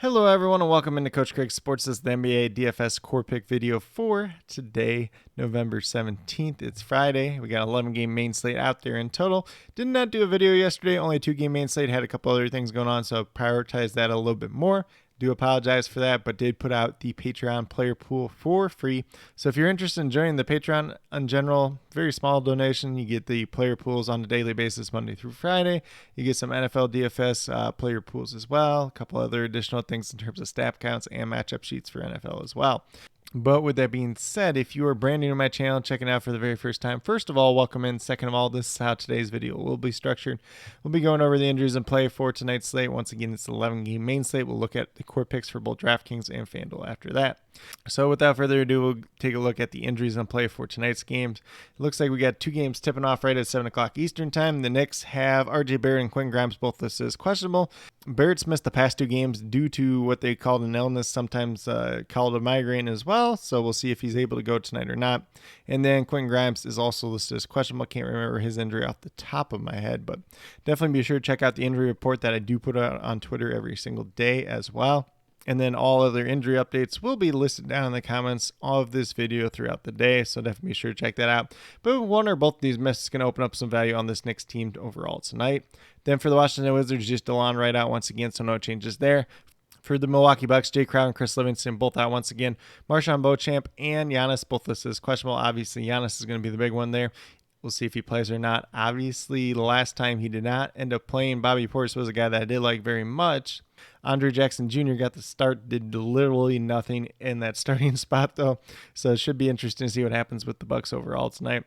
Hello everyone and welcome into Coach Craig's Sports. This is the NBA DFS Core Pick video for today, November 17th. It's Friday. We got 11 game main slate out there in total. Did not do a video yesterday, only 2 game main slate. Had a couple other things going on, so prioritized that a little bit more. Do apologize for that, but did put out the Patreon player pool for free. So if you're interested in joining the Patreon in general, very small donation. You get the player pools on a daily basis, Monday through Friday. You get some NFL DFS player pools as well. A couple other additional things in terms of stat counts and matchup sheets for NFL as well. But with that being said, if you are brand new to my channel, checking out for the very first time, first of all, welcome in. Second of all, this is how today's video will be structured. We'll be going over the injuries and play for tonight's slate. Once again, it's the 11 game main slate. We'll look at the core picks for both DraftKings and FanDuel after that. So without further ado, we'll take a look at the injuries and play for tonight's games. It looks like we got 2 games tipping off right at 7 o'clock Eastern time. The Knicks have RJ Barrett and Quentin Grimes both listed as questionable. Barrett's missed the past 2 games due to what they called an illness, sometimes called a migraine as well. So we'll see if he's able to go tonight or not. And then Quentin Grimes is also listed as questionable. Can't remember his injury off the top of my head, but definitely be sure to check out the injury report that I do put out on Twitter every single day as well. And then all other injury updates will be listed down in the comments of this video throughout the day. So definitely be sure to check that out. But one or both of these misses can open up some value on this Knicks team overall tonight. Then for the Washington Wizards, just DeLon right out once again, so no changes there. For the Milwaukee Bucks, Jay Crowder and Chris Livingston both out once again. Marshawn Beauchamp and Giannis both listed as questionable. Obviously, Giannis is going to be the big one there. We'll see if he plays or not. Obviously, the last time he did not end up playing, Bobby Portis was a guy that I did like very much. Andre Jackson Jr. got the start, did literally nothing in that starting spot, though. So it should be interesting to see what happens with the Bucks overall tonight.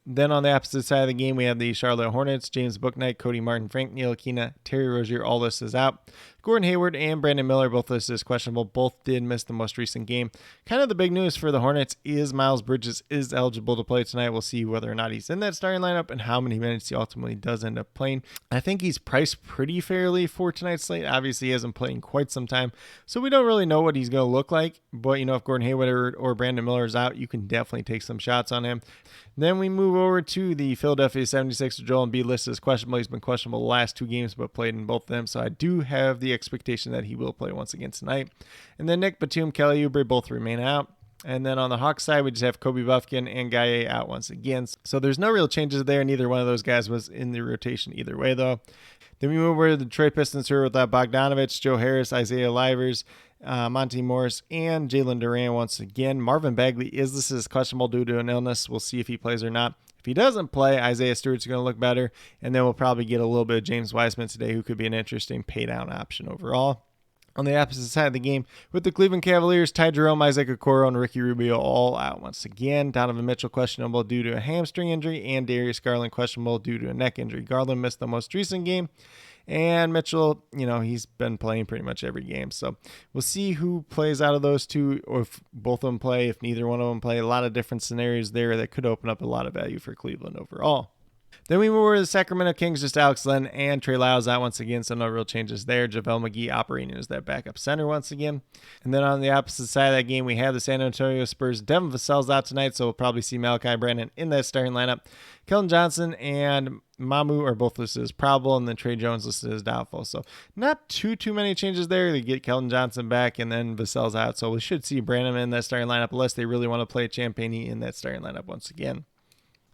Then on the opposite side of the game, we have the Charlotte Hornets, James Bouknight, Cody Martin, Frank Ntilikina, Terry Rozier, all listed as out. Gordon Hayward and Brandon Miller both listed as questionable. Both did miss the most recent game. Kind of the big news for the Hornets is Miles Bridges is eligible to play tonight. We'll see whether or not he's in that starting lineup and how many minutes he ultimately does end up playing. I think he's priced pretty fairly for tonight's slate. Obviously, he hasn't played in quite some time, so we don't really know what he's going to look like. But, if Gordon Hayward or Brandon Miller is out, you can definitely take some shots on him. Then we move over to the Philadelphia 76ers. Joel Embiid listed as questionable. He's been questionable the last 2 games, but played in both of them. So I do have the expectation that he will play once again tonight. And then Nick Batum, Kelly Oubre both remain out. And then on the Hawks side, we just have Kobe Buffkin and Gaye out once again. So there's no real changes there. Neither one of those guys was in the rotation either way, though. Then we move over to the Detroit Pistons here with Bogdanovich, Joe Harris, Isaiah Livers, Monty Morris, and Jalen Duran once again. Marvin Bagley is listed as questionable due to an illness. We'll see if he plays or not. If he doesn't play, Isaiah Stewart's going to look better. And then we'll probably get a little bit of James Wiseman today, who could be an interesting pay down option overall. On the opposite side of the game, with the Cleveland Cavaliers, Ty Jerome, Isaac Okoro, and Ricky Rubio all out once again. Donovan Mitchell questionable due to a hamstring injury, and Darius Garland questionable due to a neck injury. Garland missed the most recent game, and Mitchell, he's been playing pretty much every game. So we'll see who plays out of those two, or if both of them play, if neither one of them play. A lot of different scenarios there that could open up a lot of value for Cleveland overall. Then we move over to the Sacramento Kings, just Alex Len and Trey Lyles out once again, so no real changes there. JaVale McGee operating as that backup center once again. And then on the opposite side of that game, we have the San Antonio Spurs. Devin Vassell's out tonight, so we'll probably see Malachi Brannon in that starting lineup. Keldon Johnson and Mamu are both listed as probable, and then Trey Jones listed as doubtful. So not too many changes there. They get Keldon Johnson back, and then Vassell's out, so we should see Brannon in that starting lineup unless they really want to play Champagnie in that starting lineup once again.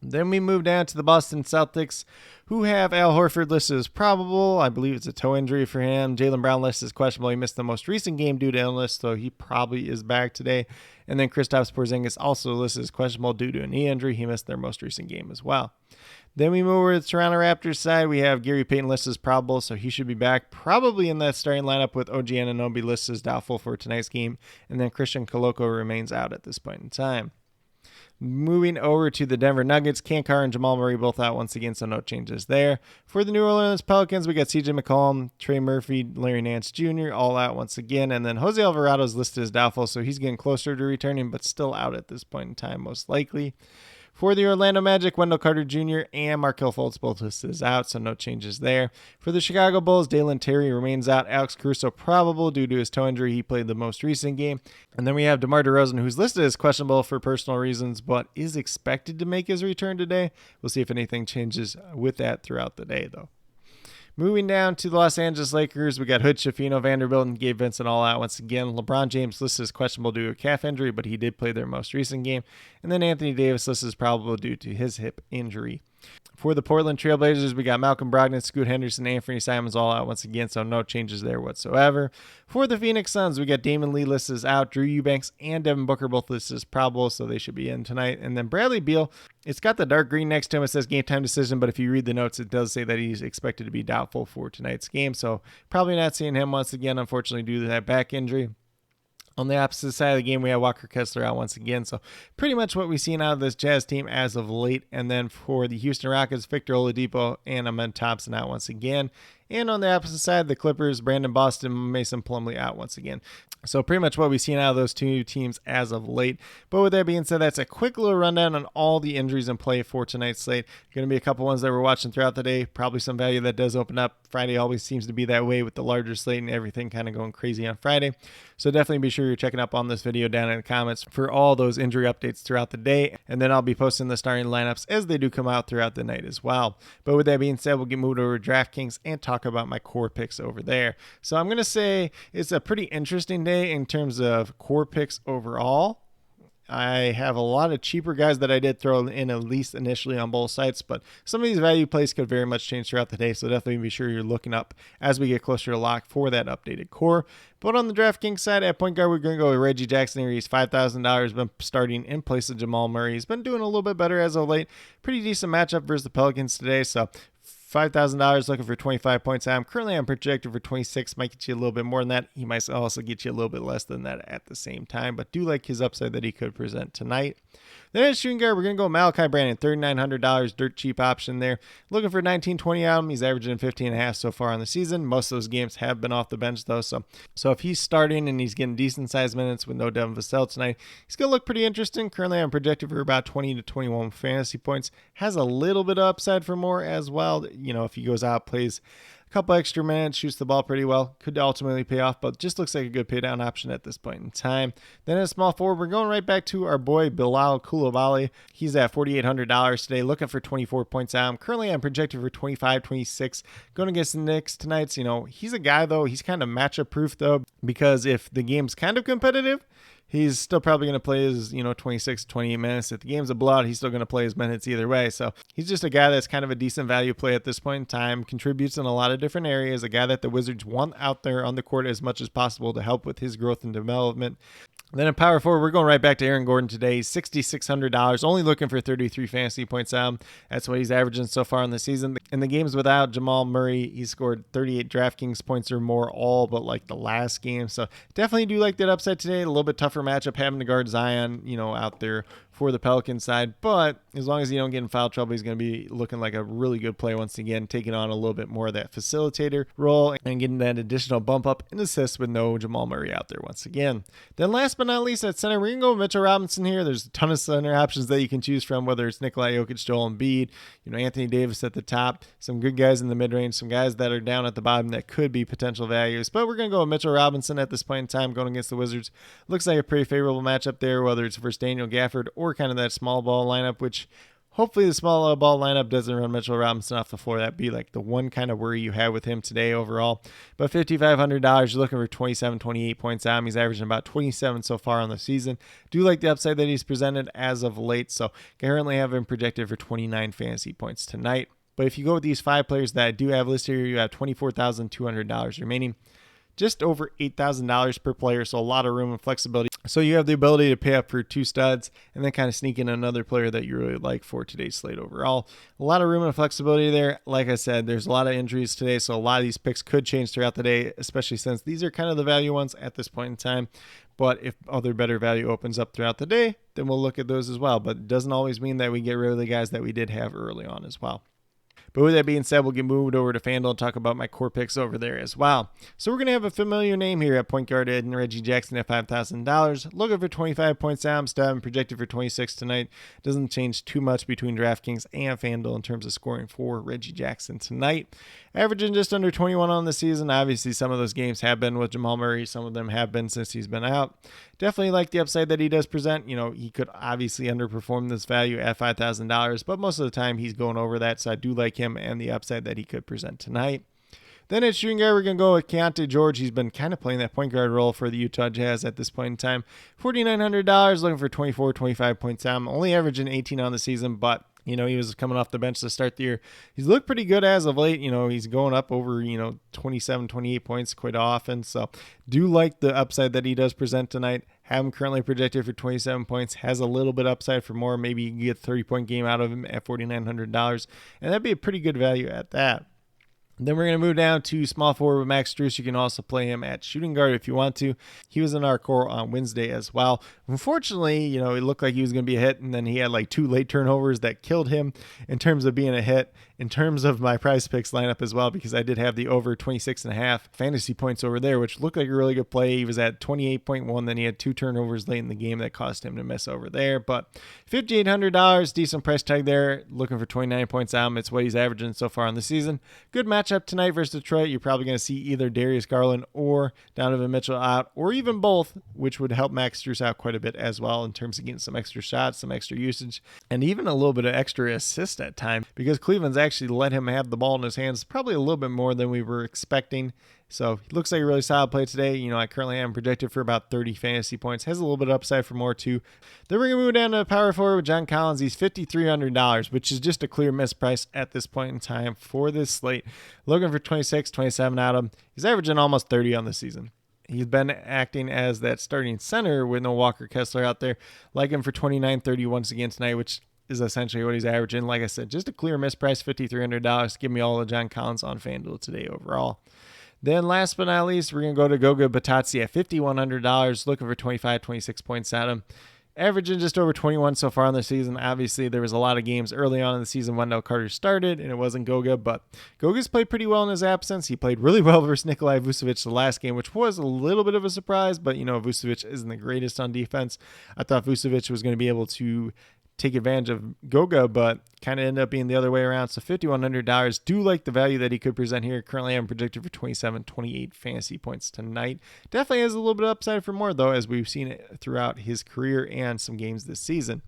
Then we move down to the Boston Celtics, who have Al Horford listed as probable. I believe it's a toe injury for him. Jaylen Brown listed as questionable. He missed the most recent game due to illness, so he probably is back today. And then Kristaps Porzingis also listed as questionable due to a knee injury. He missed their most recent game as well. Then we move over to the Toronto Raptors side. We have Gary Payton listed as probable, so he should be back probably in that starting lineup with OG Anunoby listed as doubtful for tonight's game. And then Christian Koloko remains out at this point in time. Moving over to the Denver Nuggets, Cam Carr and Jamal Murray both out once again, so no changes there. For the New Orleans Pelicans, we got CJ McCollum, Trey Murphy, Larry Nance Jr. all out once again. And then Jose Alvarado is listed as doubtful, so he's getting closer to returning, but still out at this point in time, most likely. For the Orlando Magic, Wendell Carter Jr. and Markelle Fultz both listed as out, so no changes there. For the Chicago Bulls, Dalen Terry remains out. Alex Caruso probable due to his toe injury. He played the most recent game. And then we have DeMar DeRozan, who's listed as questionable for personal reasons, but is expected to make his return today. We'll see if anything changes with that throughout the day, though. Moving down to the Los Angeles Lakers, we got Hood, Schifino, Vanderbilt, and Gabe Vincent all out once again. LeBron James listed as questionable due to a calf injury, but he did play their most recent game. And then Anthony Davis listed as probable due to his hip injury. For the Portland Trailblazers, we got Malcolm Brogdon, Scoot Henderson, Anthony Simons all out once again, so no changes there whatsoever. For the Phoenix Suns, we got Damon Lee listed as out, Drew Eubanks and Devin Booker both listed as probable, so they should be in tonight. And then Bradley Beal, it's got the dark green next to him. It says game time decision, but if you read the notes, it does say that he's expected to be doubtful for tonight's game, so probably not seeing him once again, unfortunately, due to that back injury. On the opposite side of the game, we have Walker Kessler out once again. So pretty much what we've seen out of this Jazz team as of late. And then for the Houston Rockets, Victor Oladipo and Amen Thompson out once again. And on the opposite side, the Clippers, Brandon Boston, Mason Plumlee out once again. So pretty much what we've seen out of those two teams as of late. But with that being said, that's a quick little rundown on all the injuries in play for tonight's slate. Going to be a couple ones that we're watching throughout the day. Probably some value that does open up. Friday always seems to be that way with the larger slate and everything kind of going crazy on Friday. So definitely be sure you're checking up on this video down in the comments for all those injury updates throughout the day. And then I'll be posting the starting lineups as they do come out throughout the night as well. But with that being said, we'll get moved over to DraftKings and talk about my core picks over there. So I'm going to say it's a pretty interesting day in terms of core picks overall. I have a lot of cheaper guys that I did throw in at least initially on both sites, but some of these value plays could very much change throughout the day, so definitely be sure you're looking up as we get closer to lock for that updated core. But on the DraftKings side, at point guard, we're going to go with Reggie Jackson here. He's $5,000, been starting in place of Jamal Murray. He's been doing a little bit better as of late. Pretty decent matchup versus the Pelicans today, so $5,000 looking for 25 points. I'm projected for 26. Might get you a little bit more than that. He might also get you a little bit less than that at the same time, but do like his upside that he could present tonight. Then at shooting guard, we're going to go Malachi Brannon, $3,900, dirt cheap option there. Looking for 19-20 out of him. He's averaging 15.5 so far on the season. Most of those games have been off the bench though, so if he's starting and he's getting decent sized minutes with no Devin Vassell tonight, he's going to look pretty interesting. Currently, I'm projected for about 20 to 21 fantasy points. Has a little bit of upside for more as well. You know, if he goes out, plays a couple extra minutes, shoots the ball pretty well, could ultimately pay off, but just looks like a good pay down option at this point in time. Then at small forward, we're going right back to our boy Bilal Coulibaly. He's at $4,800 today, looking for 24 points out. Currently, I'm projected for 25, 26. Going against the Knicks tonight. You know, he's a guy though. He's kind of matchup proof though, because if the game's kind of competitive, he's still probably going to play his, 26, 28 minutes. If the game's a blowout, he's still going to play his minutes either way. So he's just a guy that's kind of a decent value play at this point in time, contributes in a lot of different areas, a guy that the Wizards want out there on the court as much as possible to help with his growth and development. Then in power forward, we're going right back to Aaron Gordon today. He's $6,600, only looking for 33 fantasy points out. That's what he's averaging so far in the season. In the games without Jamal Murray, he scored 38 DraftKings points or more, all but like the last game. So definitely do like that upside today. A little bit tougher matchup having to guard Zion, out there for the Pelicans side. But as long as you don't get in foul trouble, he's going to be looking like a really good play once again, taking on a little bit more of that facilitator role and getting that additional bump up in assists with no Jamal Murray out there once again. Then last but not least, at center, we're going to go with Mitchell Robinson here. There's a ton of center options that you can choose from, whether it's Nikola Jokic, Joel Embiid, Anthony Davis at the top, some good guys in the mid-range, some guys that are down at the bottom that could be potential values. But we're going to go with Mitchell Robinson at this point in time going against the Wizards. Looks like a pretty favorable matchup there, whether it's versus Daniel Gafford or kind of that small ball lineup, which hopefully the small ball lineup doesn't run Mitchell Robinson off the floor. That'd be like the one kind of worry you have with him today overall. But $5,500, you're looking for 27, 28 points out. He's averaging about 27 so far on the season. Do like the upside that he's presented as of late. So currently have him projected for 29 fantasy points tonight. But if you go with these 5 players that I do have listed here, you have $24,200 remaining. Just over $8,000 per player, so a lot of room and flexibility. So you have the ability to pay up for 2 studs and then kind of sneak in another player that you really like for today's slate overall. A lot of room and flexibility there. Like I said, there's a lot of injuries today, so a lot of these picks could change throughout the day, especially since these are kind of the value ones at this point in time. But if other better value opens up throughout the day, then we'll look at those as well. But it doesn't always mean that we get rid of the guys that we did have early on as well. But with that being said, we'll get moved over to FanDuel and talk about my core picks over there as well. So we're going to have a familiar name here at point guard and Reggie Jackson at $5,000. Looking for 25 points out. I'm still projected for 26 tonight. Doesn't change too much between DraftKings and FanDuel in terms of scoring for Reggie Jackson tonight. Averaging just under 21 on the season. Obviously, some of those games have been with Jamal Murray. Some of them have been since he's been out. Definitely like the upside that he does present. He could obviously underperform this value at $5,000, but most of the time he's going over that. So I do like him and the upside that he could present tonight. Then at shooting guard, we're going to go with Keontae George. He's been kind of playing that point guard role for the Utah Jazz at this point in time. $4,900, looking for 24, 25 points down. Only averaging 18 on the season, but he was coming off the bench to start the year. He's looked pretty good as of late. He's going up over, 27, 28 points quite often. So do like the upside that he does present tonight. Have him currently projected for 27 points. Has a little bit upside for more. Maybe you can get a 30-point game out of him at $4,900. And that'd be a pretty good value at that. Then we're going to move down to small forward with Max Strus. You can also play him at shooting guard if you want to. He was in our core on Wednesday as well. Unfortunately, it looked like he was going to be a hit, and then he had like 2 late turnovers that killed him in terms of being a hit. In terms of my prize picks lineup as well, because I did have the over 26.5 fantasy points over there, which looked like a really good play. He was at 28.1, then he had 2 turnovers late in the game that caused him to miss over there. But $5,800, decent price tag there. Looking for 29 points out. It's what he's averaging so far in the season. Good matchup tonight versus Detroit. You're probably going to see either Darius Garland or Donovan Mitchell out, or even both, which would help Max Strus out quite a bit as well in terms of getting some extra shots, some extra usage, and even a little bit of extra assist at time, because Cleveland's actually let him have the ball in his hands probably a little bit more than we were expecting. So he looks like a really solid play today. I currently am projected for about 30 fantasy points. Has a little bit of upside for more too. Then we're going to move down to power forward with John Collins. He's $5,300, which is just a clear misprice at this point in time for this slate. Looking for 26, 27 out of him. He's averaging almost 30 on the season. He's been acting as that starting center with no Walker Kessler out there. Like him for 29-30 once again tonight, which is essentially what he's averaging. Like I said, just a clear misprice, $5,300. Give me all of John Collins on FanDuel today overall. Then last but not least, we're going to go to Goga Batadze at $5,100, looking for 25, 26 points at him. Averaging just over 21 so far in the season. Obviously, there was a lot of games early on in the season when Wendell Carter started, and it wasn't Goga, but Goga's played pretty well in his absence. He played really well versus Nikolai Vucevic the last game, which was a little bit of a surprise, but Vucevic isn't the greatest on defense. I thought Vucevic was going to be able to take advantage of Goga, but kind of ended up being the other way around. So $5,100. Do like the value that he could present here. Currently, I'm projected for 27, 28 fantasy points tonight. Definitely has a little bit of upside for more, though, as we've seen it throughout his career and some games this season.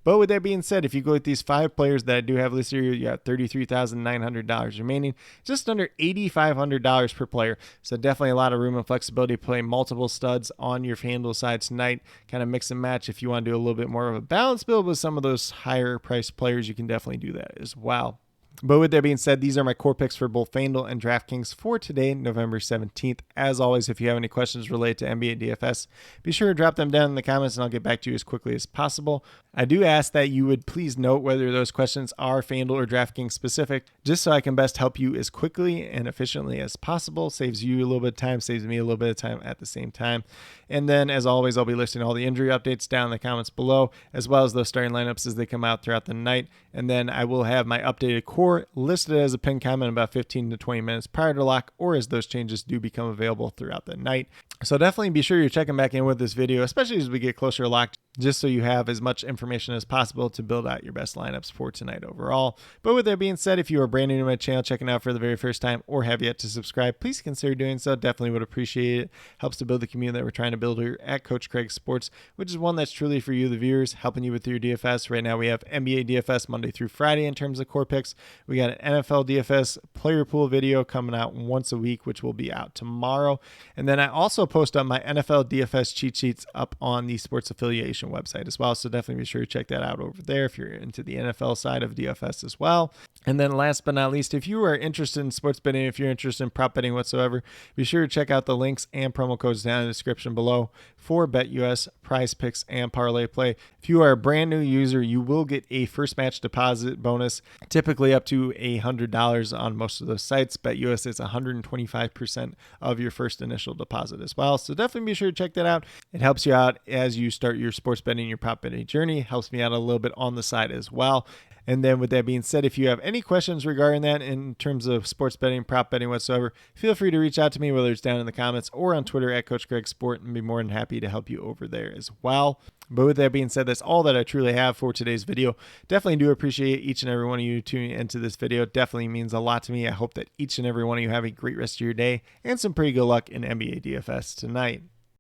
But with that being said, if you go with these 5 players that I do have listed here, you got $33,900 remaining, just under $8,500 per player. So definitely a lot of room and flexibility to play multiple studs on your FanDuel side tonight. Kind of mix and match if you want to do a little bit more of a balanced build with some of those higher priced players. You can definitely do that as well. But with that being said, these are my core picks for both FanDuel and DraftKings for today, November 17th. As always, if you have any questions related to NBA DFS, be sure to drop them down in the comments and I'll get back to you as quickly as possible. I do ask that you would please note whether those questions are FanDuel or DraftKings specific, just so I can best help you as quickly and efficiently as possible. Saves you a little bit of time, saves me a little bit of time at the same time. And then, as always, I'll be listing all the injury updates down in the comments below, as well as those starting lineups as they come out throughout the night. And then I will have my updated core listed as a pinned comment about 15 to 20 minutes prior to lock, or as those changes do become available throughout the night. So definitely be sure you're checking back in with this video, especially as we get closer to lock, just so you have as much information as possible to build out your best lineups for tonight overall. But with that being said, if you are brand new to my channel, checking out for the very first time, or have yet to subscribe, please consider doing so. Definitely would appreciate it. Helps to build the community that we're trying to build here at Coach Craig Sports, which is one that's truly for you, the viewers, helping you with your DFS. Right now we have NBA DFS Monday through Friday in terms of core picks. We got an NFL DFS player pool video coming out once a week, which will be out tomorrow. And then I also post up my NFL DFS cheat sheets up on the Sports Affiliation website as well. So definitely be sure to check that out over there if you're into the NFL side of DFS as well. And then last but not least, if you are interested in sports betting, if you're interested in prop betting whatsoever, be sure to check out the links and promo codes down in the description below for BetUS, Prize Picks, and Parlay Play. If you are a brand new user, you will get a first match deposit bonus, typically up to $100 on most of those sites. BetUS is 125% of your first initial deposit as well. So definitely be sure to check that out. It helps you out as you start your sports betting, your prop betting journey. Helps me out a little bit on the side as well. And then with that being said, if you have any questions regarding that in terms of sports betting, prop betting whatsoever, feel free to reach out to me, whether it's down in the comments or on Twitter at Coach Craig Sport, and be more than happy to help you over there as well. But with that being said, that's all that I truly have for today's video. Definitely do appreciate each and every one of you tuning into this video. Definitely means a lot to me. I hope that each and every one of you have a great rest of your day and some pretty good luck in NBA DFS tonight.